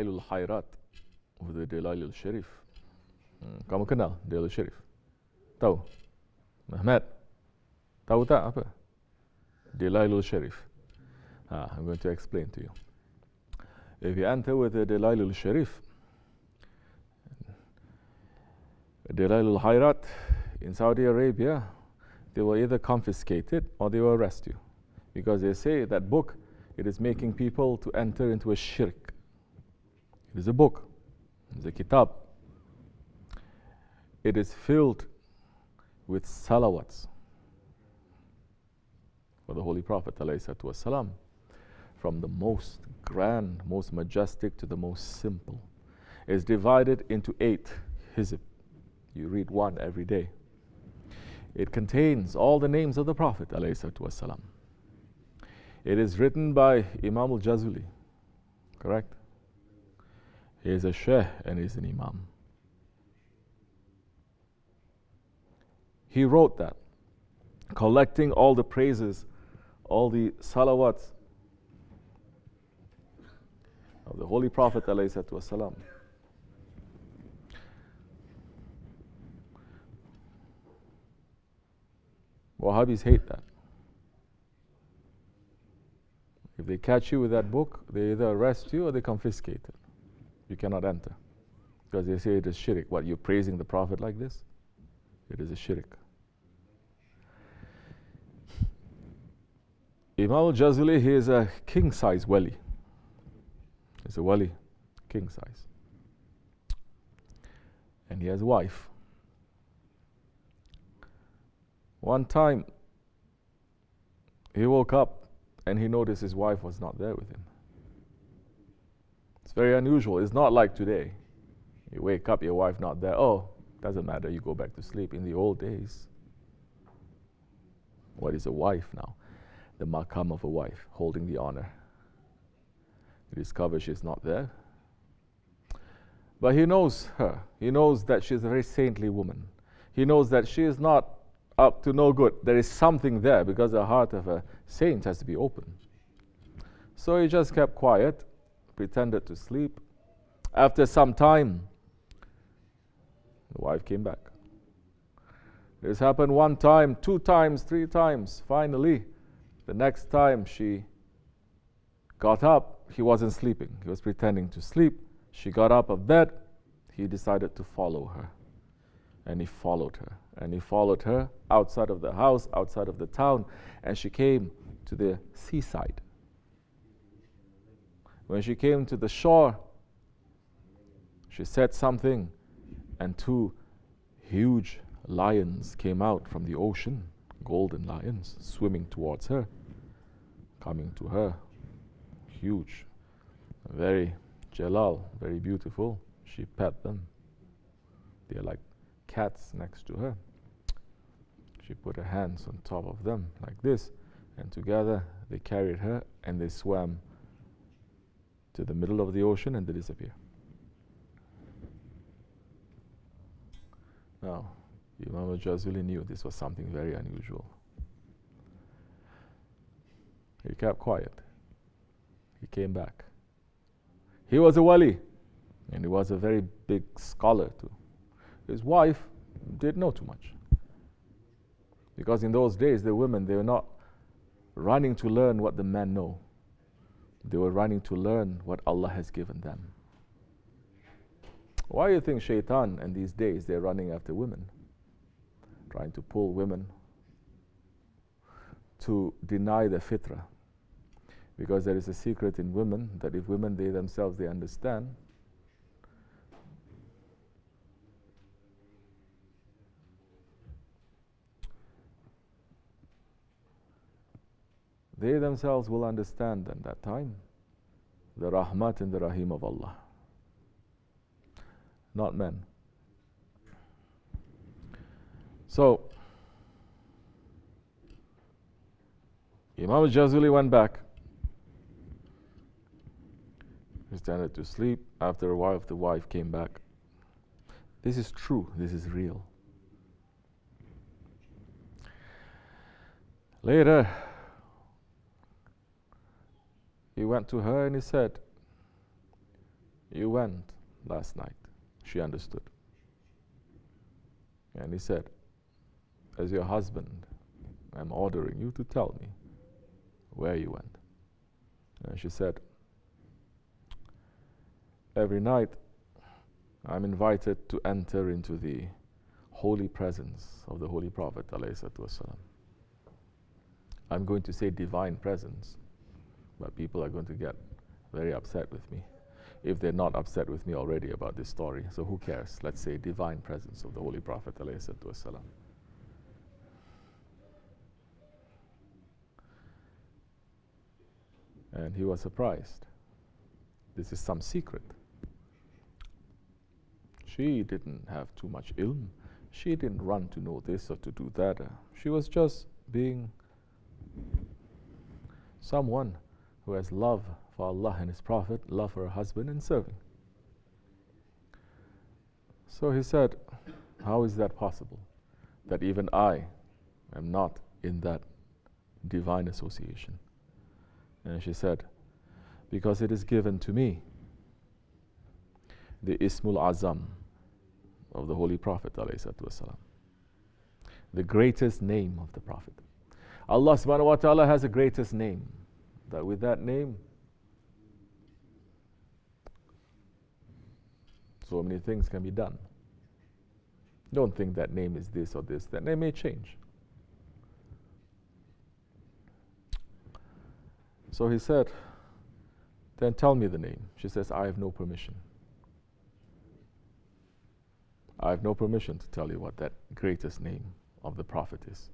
Dalailul Hayrat with the Dalailul Sharif. Kamu kenal Dalailul Sharif? Tahu? Ahmad? Tahu tak apa? Dalailul Sharif. I'm going to explain to you. If you enter with the Dalailul Sharif, Dalailul Hayrat in Saudi Arabia, they will either confiscate it or they will arrest you. Because they say that book, it is making people to enter into a shirk. It is a book. It is a kitab. It is filled with salawats for the Holy Prophet ﷺ, from the most grand, most majestic to the most simple. It is divided into 8 hizb. You read one every day. It contains all the names of the Prophet ﷺ. It is written by Imam al-Jazuli, correct? He is a sheikh and he is an imam. He wrote that, collecting all the praises, all the salawats of the Holy Prophet ﷺ. Wahhabis hate that. If they catch you with that book, they either arrest you or they confiscate it. You cannot enter. Because they say it is shirk. What, you're praising the Prophet like this? It is a shirk. Imam al-Jazuli, he is a king-size wali. He's a wali, king-size. And he has a wife. One time, he woke up and he noticed his wife was not there with him. It's very unusual. It's not like today. You wake up, your wife not there. Oh, doesn't matter, you go back to sleep. In the old days, what is a wife now? The maqam of a wife, holding the honor. He discovers she's not there. But he knows her. He knows that she's a very saintly woman. He knows that she is not up to no good. There is something there because the heart of a saint has to be open. So he just kept quiet, pretended to sleep. After some time, the wife came back. This happened 1 time, 2 times, 3 times. Finally, the next time she got up, he wasn't sleeping. He was pretending to sleep. She got up of bed. He decided to follow her. And he followed her. And he followed her outside of the house, outside of the town, and she came to the seaside. When she came to the shore, she said something, and 2 huge lions came out from the ocean, golden lions, swimming towards her, coming to her. Huge, very jalal, very beautiful. She pet them. They're like cats next to her. She put her hands on top of them like this, and together they carried her and they swam to the middle of the ocean and they disappear. Now, Imam al-Jazuli knew this was something very unusual. He kept quiet. He came back. He was a wali, and he was a very big scholar too. His wife didn't know too much. Because in those days, the women, they were not running to learn what the men know. They were running to learn what Allah has given them. Why do you think shaitan in these days, they're running after women? Trying to pull women to deny the fitrah. Because there is a secret in women that if women, they themselves, they understand, they themselves will understand at that time the rahmat and the rahim of Allah, not men. So, Imam al-Jazuli went back. He started to sleep. After a while, the wife came back. This is true. This is real. Later, he went to her and he said, You went last night. She understood. And he said, as your husband, I'm ordering you to tell me where you went. And she said, every night I'm invited to enter into the holy presence of the Holy Prophet ﷺ. I'm going to say divine presence, but people are going to get very upset with me if they're not upset with me already about this story. So who cares? Let's say divine presence of the Holy Prophet ﷺ. And he was surprised. This is some secret. She didn't have too much ilm. She didn't run to know this or to do that. She was just being someone who has love for Allah and His Prophet, love for her husband, and serving. So he said, how is that possible? That even I am not in that divine association. And she said, because it is given to me, the Ismul Azam of the Holy Prophet ﷺ, the greatest name of the Prophet. Allah subhanahu wa ta'ala has the greatest name, that with that name, so many things can be done. Don't think that name is this or this. That name may change. So he said, then tell me the name. She says, I have no permission. I have no permission to tell you what that greatest name of the Prophet is.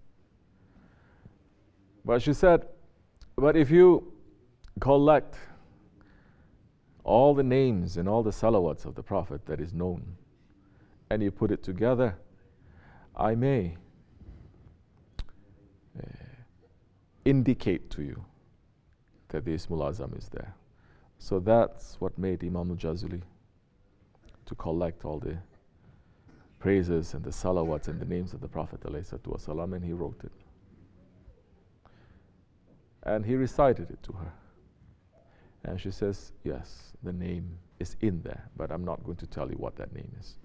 But she said, but if you collect all the names and all the salawats of the Prophet that is known, and you put it together, I may indicate to you that the Ismul Azam is there. So that's what made Imam al-Jazuli to collect all the praises and the salawats and the names of the Prophet ﷺ, and he wrote it. And he recited it to her. And she says, yes, the name is in there, but I'm not going to tell you what that name is.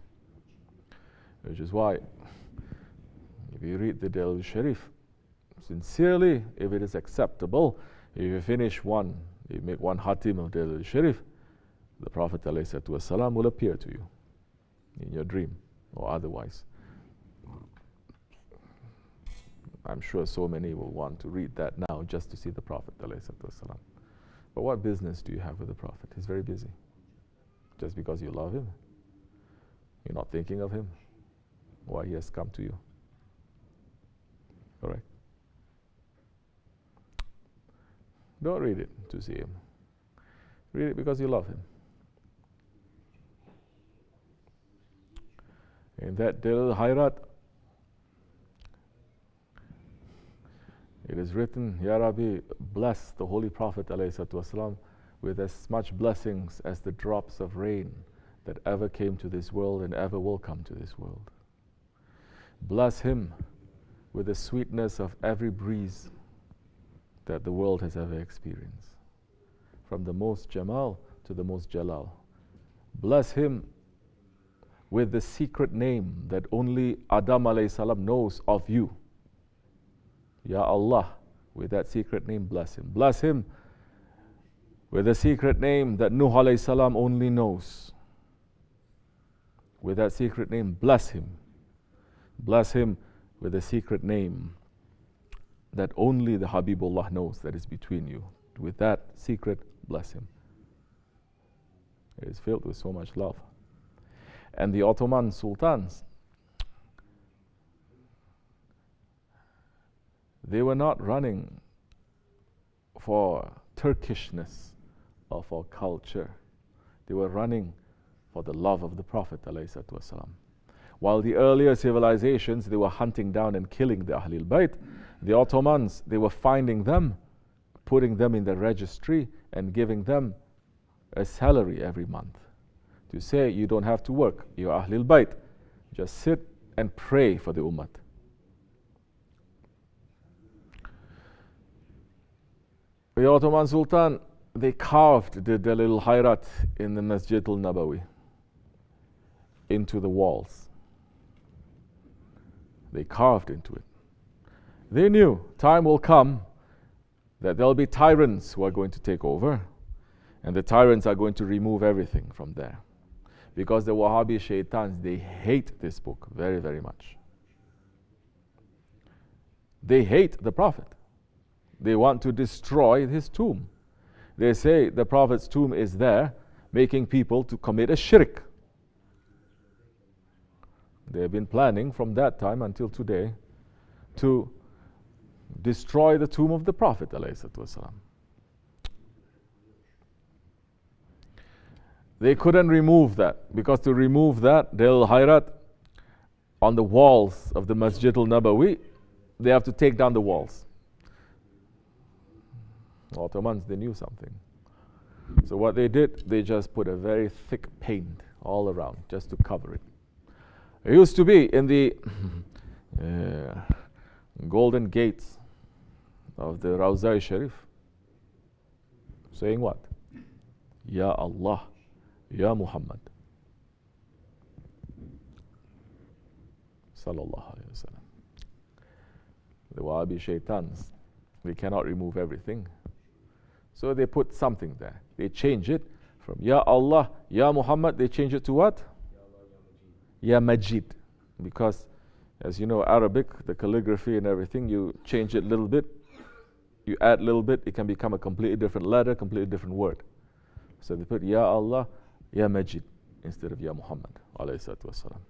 Which is why, if you read the Dalail Sharif, sincerely, if it is acceptable, if you finish one, you make one hatim of Dalail Sharif, the Prophet ﷺ will appear to you in your dream or otherwise. I'm sure so many will want to read that now just to see the Prophet ﷺ. But what business do you have with the Prophet? He's very busy. Just because you love him, you're not thinking of him, why he has come to you. Correct? Don't read it to see him. Read it because you love him. In that Dalail Hayrat, it is written, Ya Rabbi, bless the Holy Prophet ﷺ with as much blessings as the drops of rain that ever came to this world and ever will come to this world. Bless him with the sweetness of every breeze that the world has ever experienced, from the most Jamal to the most Jalal. Bless him with the secret name that only Adam alayhi salam knows of you. Ya Allah, with that secret name, bless him. Bless him with the secret name that Nuh alayhi salam only knows. With that secret name, bless him. Bless him with the secret name that only the Habibullah knows, that is between you. With that secret, bless him. It is filled with so much love. And the Ottoman sultans, they were not running for Turkishness or for culture. They were running for the love of the Prophet ﷺ. While the earlier civilizations, they were hunting down and killing the Ahlul Bayt, the Ottomans, they were finding them, putting them in the registry and giving them a salary every month. To say, you don't have to work, you're Ahlul Bayt. Just sit and pray for the Ummah. The Ottoman Sultan they carved the Dalail Hayrat in the Masjid al-Nabawi into the walls. They carved into it. They knew time will come that there'll be tyrants who are going to take over, and the tyrants are going to remove everything from there. Because the Wahhabi shaitans, they hate this book very, very much. They hate the Prophet. They want to destroy his tomb. They say the Prophet's tomb is there, making people to commit a shirk. They have been planning from that time until today to destroy the tomb of the Prophet ﷺ. They couldn't remove that, because to remove that, Dalail Hayrat on the walls of the Masjid al-Nabawi, they have to take down the walls. Ottomans, they knew something. So what they did, they just put a very thick paint all around just to cover it. It used to be in the golden gates of the Rawza Sharif, saying what? Ya Allah, Ya Muhammad. Sallallahu Alaihi Wasallam. The Wahhabi shaitans, they cannot remove everything. So they put something there. They change it from Ya Allah, Ya Muhammad, they change it to what? Ya Majid. Because, as you know, Arabic, the calligraphy and everything, you change it a little bit, you add a little bit, it can become a completely different letter, completely different word. So they put Ya Allah, Ya Majid instead of Ya Muhammad alayhi salatu wasalam.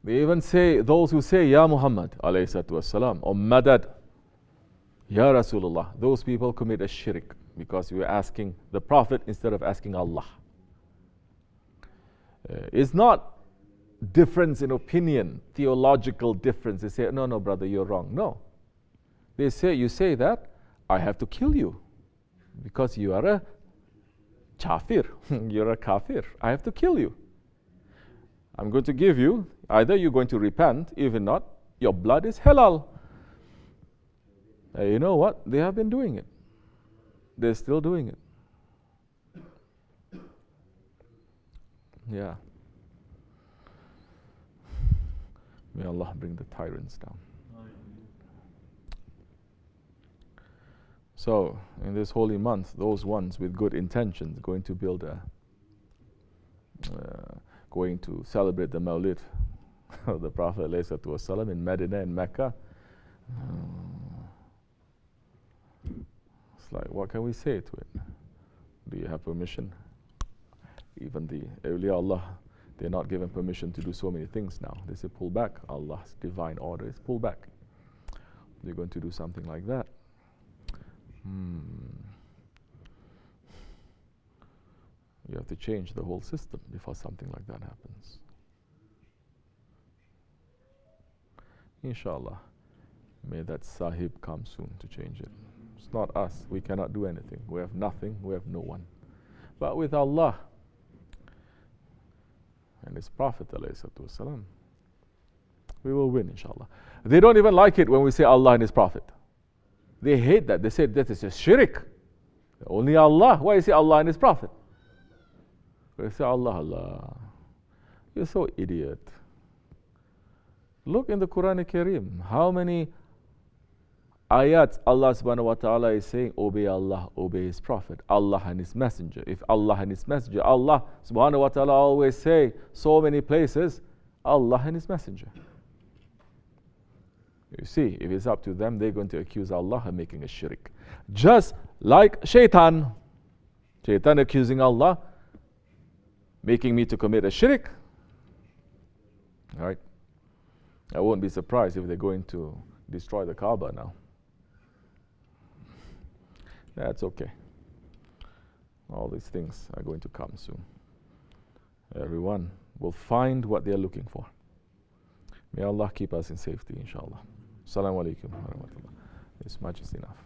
They even say, those who say Ya Muhammad alayhi salatu wasalam or Madad, Ya Rasulullah, those people commit a shirk because you are asking the Prophet instead of asking Allah. It's not difference in opinion, theological difference. They say, no, brother, you're wrong. No. They say, you say that, I have to kill you because you are a kafir. You're a kafir. I have to kill you. I'm going to give you, either you're going to repent, even not, your blood is halal. You know what? They have been doing it. They're still doing it. Yeah. May Allah bring the tyrants down. So, in this holy month, those ones with good intentions going to build going to celebrate the Mawlid of the Prophet ﷺ in Medina and Mecca. It's like, what can we say to it? Do you have permission? Even the awliya Allah, they're not given permission to do so many things now. They say, pull back. Allah's divine order is pull back. They're going to do something like that. You have to change the whole system before something like that happens. Inshallah, may that Sahib come soon to change it. It's not us. We cannot do anything. We have nothing. We have no one. But with Allah and His Prophet ﷺ, we will win, inshallah. They don't even like it when we say Allah and His Prophet. They hate that. They say that is just shirk. Only Allah. Why you say Allah and His Prophet? We say Allah, Allah. You're so idiot. Look in the Quran Kareem. How many ayats Allah subhanahu wa ta'ala is saying, obey Allah, obey His Prophet, Allah and His Messenger. If Allah and His Messenger, Allah subhanahu wa ta'ala always say so many places, Allah and His Messenger. You see, if it's up to them, they're going to accuse Allah of making a shirk. Just like Shaitan. Shaitan accusing Allah, making me to commit a shirk. Alright? I won't be surprised if they're going to destroy the Kaaba now. That's okay. All these things are going to come soon. Everyone will find what they are looking for. May Allah keep us in safety, inshallah. Assalamu alaikum wa rahmatullah. This much is enough.